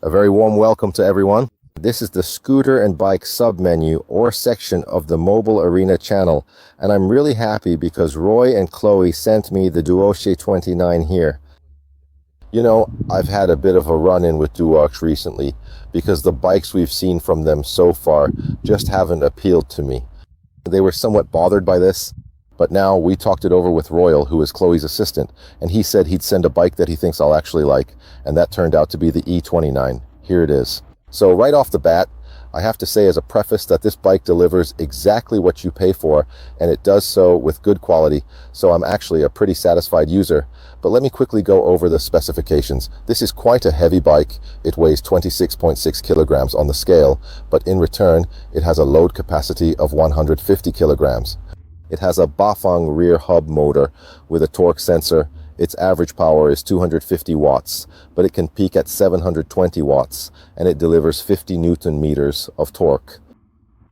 A very warm welcome to everyone. This is the scooter and bike sub-menu or section of the Mobile Arena channel, and I'm really happy because Roy and Chloe sent me the Duotts E29 here. You know, I've had a bit of a run-in with Duotts recently because the bikes we've seen from them so far just haven't appealed to me. They were somewhat bothered by this, but now we talked it over with Royal, who is Chloe's assistant, and he said he'd send a bike that he thinks I'll actually like, and that turned out to be the E29. Here it is. So right off the bat, I have to say as a preface that this bike delivers exactly what you pay for, and it does so with good quality, so I'm actually a pretty satisfied user. But let me quickly go over the specifications. This is quite a heavy bike. It weighs 26.6 kilograms on the scale, but in return, it has a load capacity of 150 kilograms. It has a Bafang rear hub motor with a torque sensor. Its average power is 250 watts, but it can peak at 720 watts, and it delivers 50 Newton meters of torque.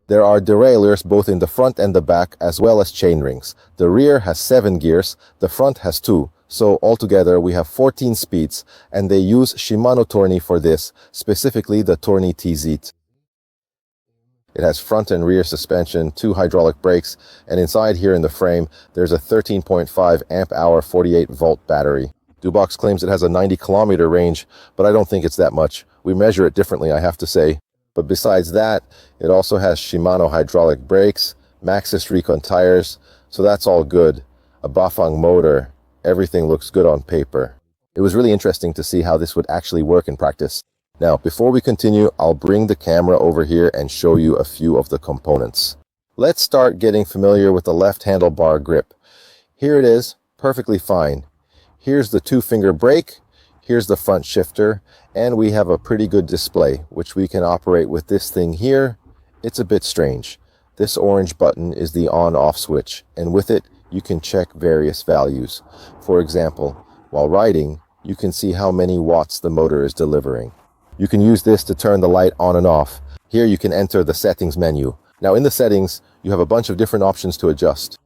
There are derailleurs both in the front and the back, as well as chainrings. The rear has 7 gears, the front has 2, so altogether we have 14 speeds, and they use Shimano tourney for this, specifically the Tourney TZ. It has front and rear suspension, 2 hydraulic brakes, and inside here in the frame, there's a 13.5 amp-hour 48-volt battery. Duotts claims it has a 90-kilometer range, but I don't think it's that much. We measure it differently, I have to say. But besides that, it also has Shimano hydraulic brakes, Maxxis Recon tires, so that's all good. A Bafang motor, everything looks good on paper. It was really interesting to see how this would actually work in practice. Now, before we continue, I'll bring the camera over here and show you a few of the components. Let's start getting familiar with the left handlebar grip. Here it is, perfectly fine. Here's the 2-finger brake, here's the front shifter, and we have a pretty good display, which we can operate with this thing here. It's a bit strange. This orange button is the on-off switch, and with it, you can check various values. For example, while riding, you can see how many watts the motor is delivering. You can use this to turn the light on and off. Here you can enter the settings menu. Now in the settings, you have a bunch of different options to adjust.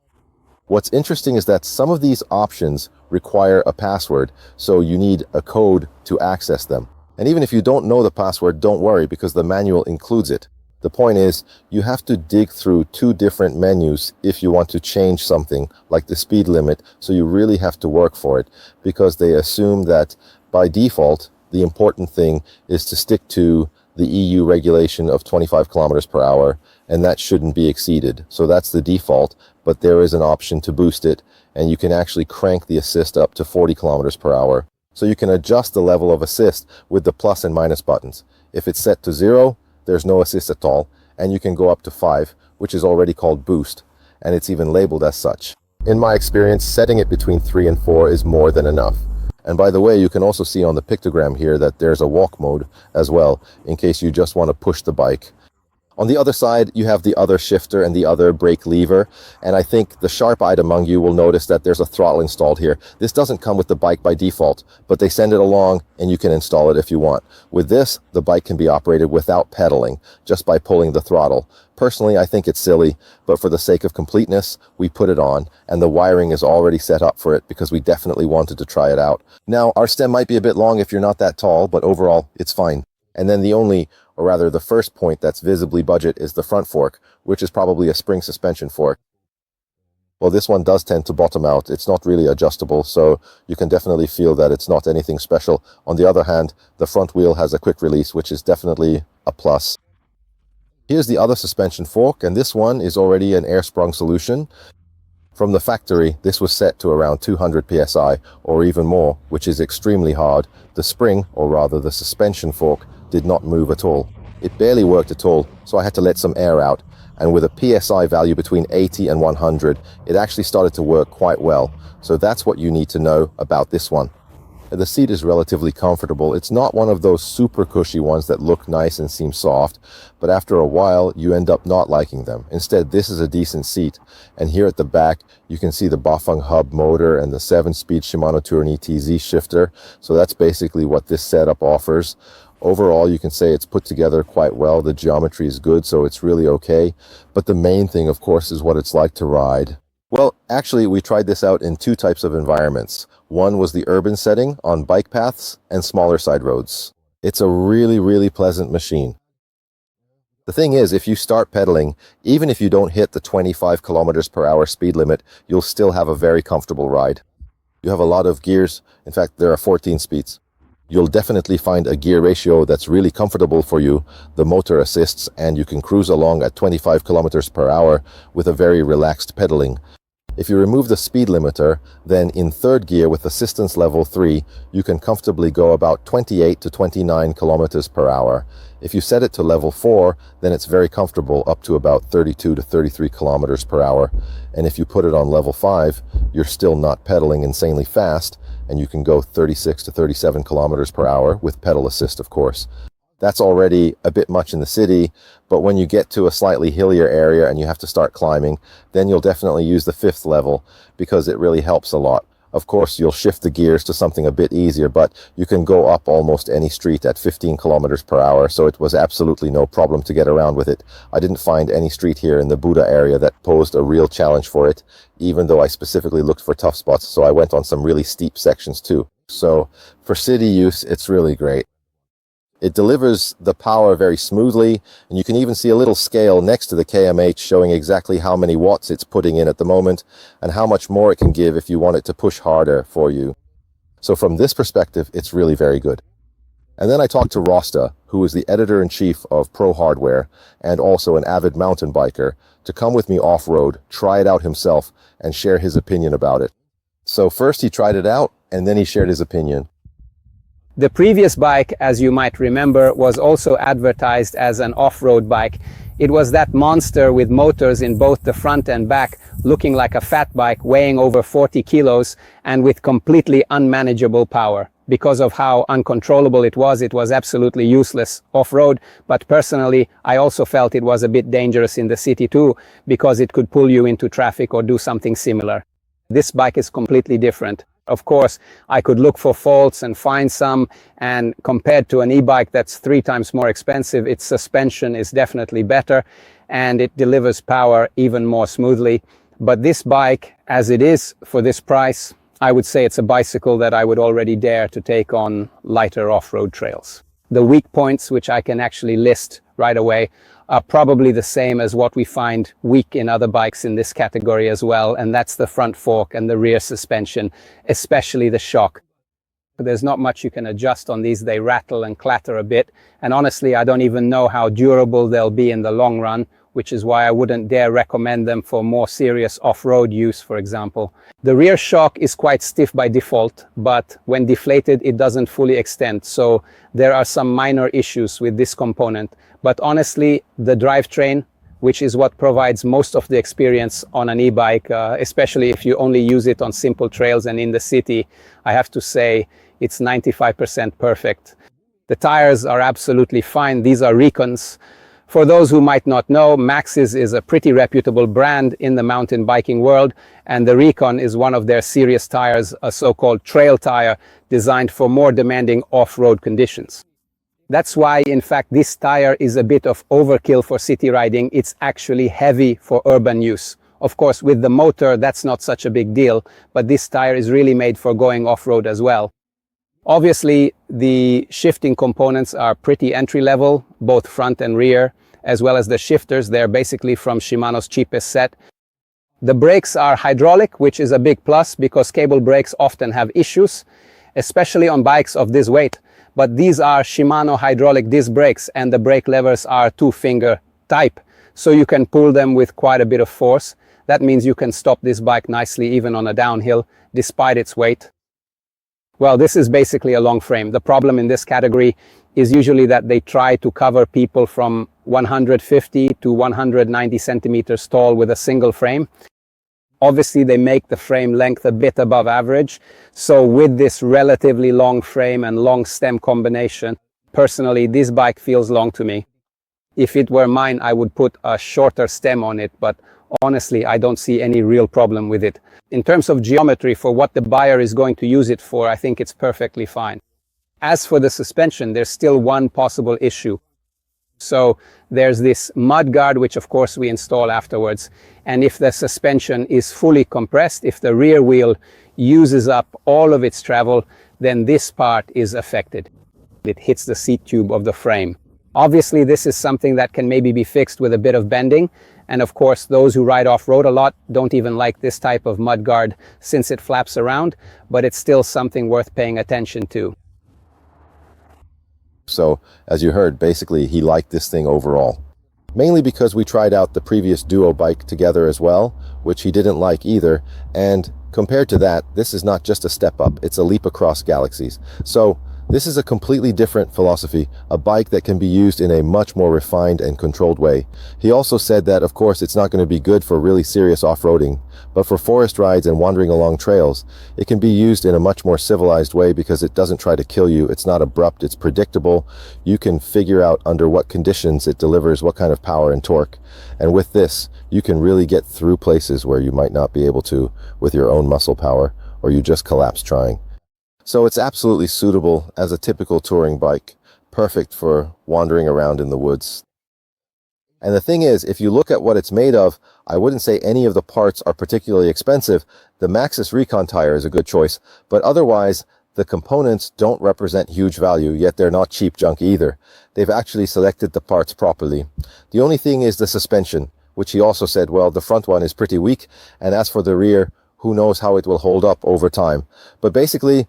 What's interesting is that some of these options require a password, so you need a code to access them. And even if you don't know the password, don't worry because the manual includes it. The point is, you have to dig through 2 different menus if you want to change something like the speed limit, so you really have to work for it because they assume that by default, the important thing is to stick to the EU regulation of 25 kilometers per hour, and that shouldn't be exceeded. So that's the default, but there is an option to boost it, and you can actually crank the assist up to 40 kilometers per hour. So you can adjust the level of assist with the plus and minus buttons. If it's set to 0, there's no assist at all, and you can go up to 5, which is already called boost, and it's even labeled as such. In my experience, setting it between 3 and 4 is more than enough. And by the way, you can also see on the pictogram here that there's a walk mode as well, in case you just want to push the bike. On the other side, you have the other shifter and the other brake lever, and I think the sharp-eyed among you will notice that there's a throttle installed here. This doesn't come with the bike by default, but they send it along and you can install it if you want. With this, the bike can be operated without pedaling, just by pulling the throttle. Personally, I think it's silly, but for the sake of completeness, we put it on, and the wiring is already set up for it because we definitely wanted to try it out. Now, our stem might be a bit long if you're not that tall, but overall, it's fine. And then the first point that's visibly budget is the front fork, which is probably a spring suspension fork. Well, this one does tend to bottom out. It's not really adjustable, so you can definitely feel that it's not anything special. On the other hand, the front wheel has a quick release, which is definitely a plus. Here's the other suspension fork, and this one is already an air-sprung solution. From the factory, this was set to around 200 psi, or even more, which is extremely hard. The spring, or rather the suspension fork, did not move at all. It barely worked at all, so I had to let some air out, and with a PSI value between 80 and 100, it actually started to work quite well. So that's what you need to know about this one. The seat is relatively comfortable. It's not one of those super cushy ones that look nice and seem soft, but after a while you end up not liking them. Instead, this is a decent seat, and here at the back you can see the Bafang hub motor and the 7-speed Shimano Tourney TZ shifter, so that's basically what this setup offers. Overall, you can say it's put together quite well. The geometry is good, so it's really okay, but the main thing, of course, is what it's like to ride. Well, actually, we tried this out in two types of environments. One was the urban setting on bike paths and smaller side roads. It's a really, really pleasant machine. The thing is, if you start pedaling, even if you don't hit the 25 kilometers per hour speed limit, you'll still have a very comfortable ride. You have a lot of gears. In fact, there are 14 speeds. You'll definitely find a gear ratio that's really comfortable for you. The motor assists and you can cruise along at 25 kilometers per hour with a very relaxed pedaling. If you remove the speed limiter, then in third gear with assistance level 3, you can comfortably go about 28 to 29 kilometers per hour. If you set it to level 4, then it's very comfortable up to about 32 to 33 kilometers per hour. And if you put it on level 5, you're still not pedaling insanely fast, and you can go 36 to 37 kilometers per hour with pedal assist, of course. That's already a bit much in the city, but when you get to a slightly hillier area and you have to start climbing, then you'll definitely use the 5th level because it really helps a lot. Of course, you'll shift the gears to something a bit easier, but you can go up almost any street at 15 kilometers per hour, so it was absolutely no problem to get around with it. I didn't find any street here in the Buda area that posed a real challenge for it, even though I specifically looked for tough spots, so I went on some really steep sections too. So for city use, it's really great. It delivers the power very smoothly, and you can even see a little scale next to the KMH showing exactly how many watts it's putting in at the moment and how much more it can give if you want it to push harder for you. So from this perspective, it's really very good. And then I talked to Rosta, who is the editor-in-chief of Pro Hardware and also an avid mountain biker, to come with me off-road, try it out himself, and share his opinion about it. So first he tried it out, and then he shared his opinion. The previous bike, as you might remember, was also advertised as an off-road bike. It was that monster with motors in both the front and back, looking like a fat bike, weighing over 40 kilos and with completely unmanageable power. Because of how uncontrollable it was absolutely useless off-road. But personally, I also felt it was a bit dangerous in the city too, because it could pull you into traffic or do something similar. This bike is completely different. Of course, I could look for faults and find some, and compared to an e-bike that's 3 times more expensive, its suspension is definitely better and it delivers power even more smoothly. But this bike, as it is for this price, I would say it's a bicycle that I would already dare to take on lighter off-road trails. The weak points, which I can actually list right away, are probably the same as what we find weak in other bikes in this category as well, and that's the front fork and the rear suspension, especially the shock. There's not much you can adjust on these. They rattle and clatter a bit, and honestly I don't even know how durable they'll be in the long run, which is why I wouldn't dare recommend them for more serious off-road use, for example. The rear shock is quite stiff by default, but when deflated it doesn't fully extend, so there are some minor issues with this component. But honestly, the drivetrain, which is what provides most of the experience on an e-bike, especially if you only use it on simple trails and in the city, I have to say it's 95% perfect. The tires are absolutely fine. These are Recons. For those who might not know, Maxxis is a pretty reputable brand in the mountain biking world, and the Recon is one of their serious tires, a so-called trail tire designed for more demanding off-road conditions. That's why, in fact, this tire is a bit of overkill for city riding. It's actually heavy for urban use. Of course, with the motor, that's not such a big deal, but this tire is really made for going off-road as well. Obviously, the shifting components are pretty entry-level, both front and rear, as well as the shifters. They're basically from Shimano's cheapest set. The brakes are hydraulic, which is a big plus because cable brakes often have issues, especially on bikes of this weight. But these are Shimano hydraulic disc brakes, and the brake levers are 2-finger type, so you can pull them with quite a bit of force. That means you can stop this bike nicely even on a downhill, despite its weight. Well, this is basically a long frame. The problem in this category is usually that they try to cover people from 150 to 190 centimeters tall with a single frame. Obviously, they make the frame length a bit above average. So with this relatively long frame and long stem combination, personally, this bike feels long to me. If it were mine, I would put a shorter stem on it, but honestly, I don't see any real problem with it. In terms of geometry, for what the buyer is going to use it for, I think it's perfectly fine. As for the suspension, there's still one possible issue. So there's this mud guard, which of course we install afterwards. And if the suspension is fully compressed, if the rear wheel uses up all of its travel, then this part is affected. It hits the seat tube of the frame. Obviously, this is something that can maybe be fixed with a bit of bending. And of course, those who ride off-road a lot don't even like this type of mud guard since it flaps around, but it's still something worth paying attention to. So, as you heard, basically he liked this thing overall. Mainly because we tried out the previous Duo bike together as well, which he didn't like either, and compared to that, this is not just a step up, it's a leap across galaxies. So, this is a completely different philosophy, a bike that can be used in a much more refined and controlled way. He also said that, of course, it's not going to be good for really serious off-roading, but for forest rides and wandering along trails, it can be used in a much more civilized way because it doesn't try to kill you, it's not abrupt, it's predictable. You can figure out under what conditions it delivers what kind of power and torque. And with this, you can really get through places where you might not be able to with your own muscle power, or you just collapse trying. So it's absolutely suitable as a typical touring bike, perfect for wandering around in the woods. And the thing is, if you look at what it's made of, I wouldn't say any of the parts are particularly expensive. The Maxxis Recon tire is a good choice, but otherwise, the components don't represent huge value, yet they're not cheap junk either. They've actually selected the parts properly. The only thing is the suspension, which he also said, well, the front one is pretty weak, and as for the rear, who knows how it will hold up over time. But basically,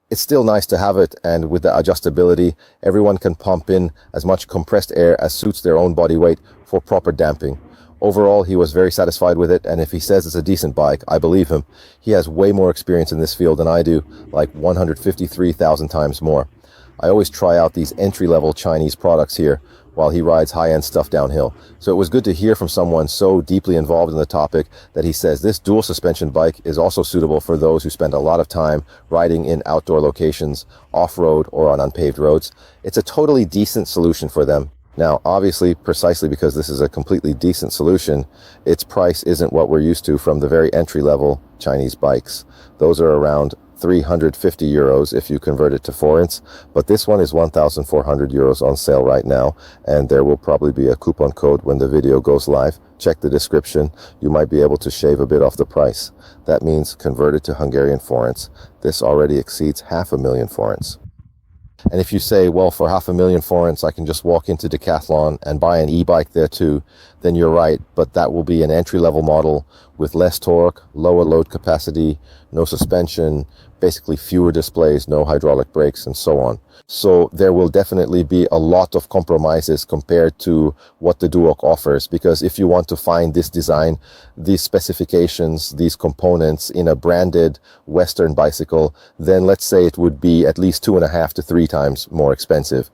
it's still nice to have it, and with the adjustability, everyone can pump in as much compressed air as suits their own body weight for proper damping. Overall, he was very satisfied with it, and if he says it's a decent bike, I believe him. He has way more experience in this field than I do, like 153,000 times more. I always try out these entry-level Chinese products here, while he rides high-end stuff downhill. So it was good to hear from someone so deeply involved in the topic that he says this dual suspension bike is also suitable for those who spend a lot of time riding in outdoor locations, off-road or on unpaved roads. It's a totally decent solution for them. Now, obviously, precisely because this is a completely decent solution, its price isn't what we're used to from the very entry-level Chinese bikes. Those are around 350 euros if you convert it to forints, but this one is 1,400 euros on sale right now, and there will probably be a coupon code when the video goes live. Check the description. You might be able to shave a bit off the price. That means converted to Hungarian forints, this already exceeds 500,000 forints. And if you say, well, for 500,000 forints, I can just walk into Decathlon and buy an e-bike there too, then you're right, but that will be an entry-level model with less torque, lower load capacity, no suspension, basically fewer displays, no hydraulic brakes, and so on. So there will definitely be a lot of compromises compared to what the Duotts offers, because if you want to find this design, these specifications, these components in a branded Western bicycle, then let's say it would be at least 2.5 to 3 times more expensive.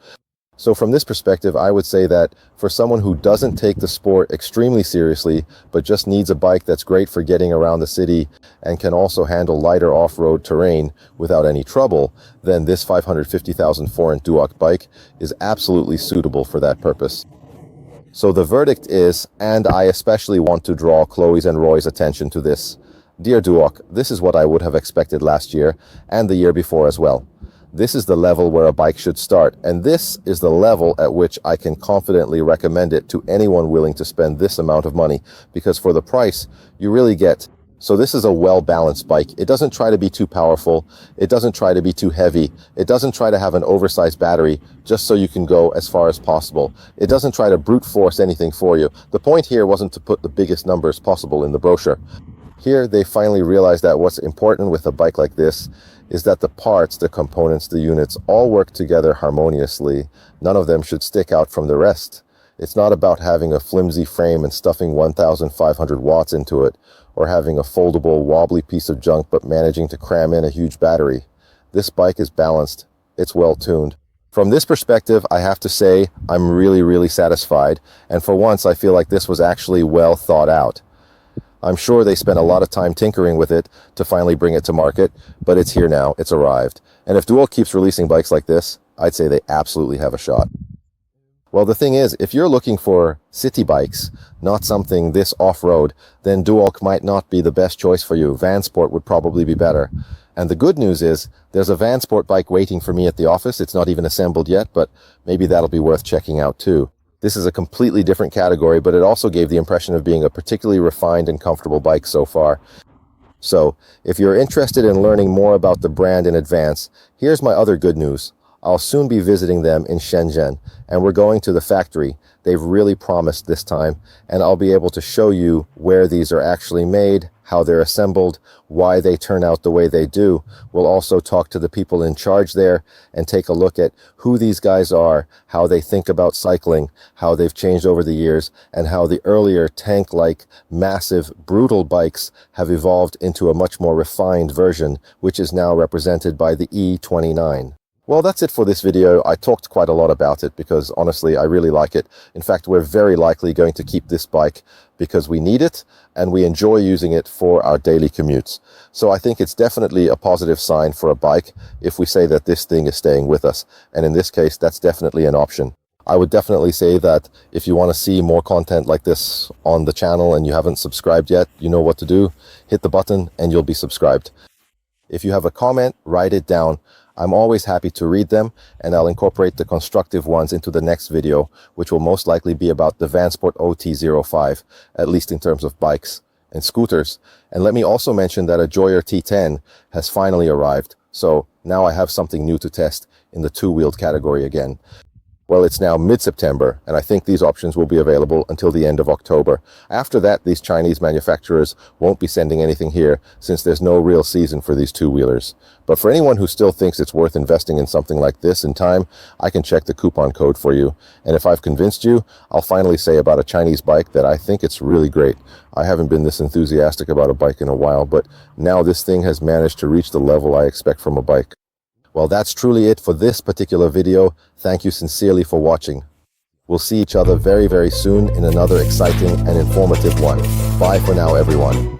So from this perspective, I would say that for someone who doesn't take the sport extremely seriously, but just needs a bike that's great for getting around the city and can also handle lighter off-road terrain without any trouble, then this 550,000 forint Duotts bike is absolutely suitable for that purpose. So the verdict is, and I especially want to draw Chloe's and Roy's attention to this. Dear Duotts, this is what I would have expected last year and the year before as well. This is the level where a bike should start, and this is the level at which I can confidently recommend it to anyone willing to spend this amount of money, because for the price, you really get. So this is a well-balanced bike. It doesn't try to be too powerful. It doesn't try to be too heavy. It doesn't try to have an oversized battery just so you can go as far as possible. It doesn't try to brute force anything for you. The point here wasn't to put the biggest numbers possible in the brochure. Here, they finally realized that what's important with a bike like this is that the parts, the components, the units all work together harmoniously. None of them should stick out from the rest. It's not about having a flimsy frame and stuffing 1,500 watts into it, or having a foldable, wobbly piece of junk but managing to cram in a huge battery. This bike is balanced. It's well tuned. From this perspective, I have to say I'm really satisfied, and for once I feel like this was actually well thought out. I'm sure they spent a lot of time tinkering with it to finally bring it to market, but it's here now, it's arrived. And if Duotts keeps releasing bikes like this, I'd say they absolutely have a shot. Well, the thing is, if you're looking for city bikes, not something this off-road, then Duotts might not be the best choice for you. Vansport would probably be better. And the good news is, there's a Vansport bike waiting for me at the office. It's not even assembled yet, but maybe that'll be worth checking out too. This is a completely different category, but it also gave the impression of being a particularly refined and comfortable bike so far. So, if you're interested in learning more about the brand in advance, here's my other good news. I'll soon be visiting them in Shenzhen, and we're going to the factory. They've really promised this time, and I'll be able to show you where these are actually made, how they're assembled, why they turn out the way they do. We'll also talk to the people in charge there and take a look at who these guys are, how they think about cycling, how they've changed over the years, and how the earlier tank-like, massive, brutal bikes have evolved into a much more refined version, which is now represented by the E29. Well, that's it for this video. I talked quite a lot about it because honestly, I really like it. In fact, we're very likely going to keep this bike because we need it and we enjoy using it for our daily commutes. So I think it's definitely a positive sign for a bike if we say that this thing is staying with us. And in this case, that's definitely an option. I would definitely say that if you want to see more content like this on the channel and you haven't subscribed yet, you know what to do. Hit the button and you'll be subscribed. If you have a comment, write it down. I'm always happy to read them, and I'll incorporate the constructive ones into the next video, which will most likely be about the Vansport OT05, at least in terms of bikes and scooters. And let me also mention that a Joyer T10 has finally arrived, so now I have something new to test in the two-wheeled category again. Well, it's now mid-September, and I think these options will be available until the end of October. After that, these Chinese manufacturers won't be sending anything here since there's no real season for these two-wheelers. But for anyone who still thinks it's worth investing in something like this in time, I can check the coupon code for you. And if I've convinced you, I'll finally say about a Chinese bike that I think it's really great. I haven't been this enthusiastic about a bike in a while, but now this thing has managed to reach the level I expect from a bike. Well, that's truly it for this particular video. Thank you sincerely for watching. We'll see each other very, very soon in another exciting and informative one. Bye for now, everyone.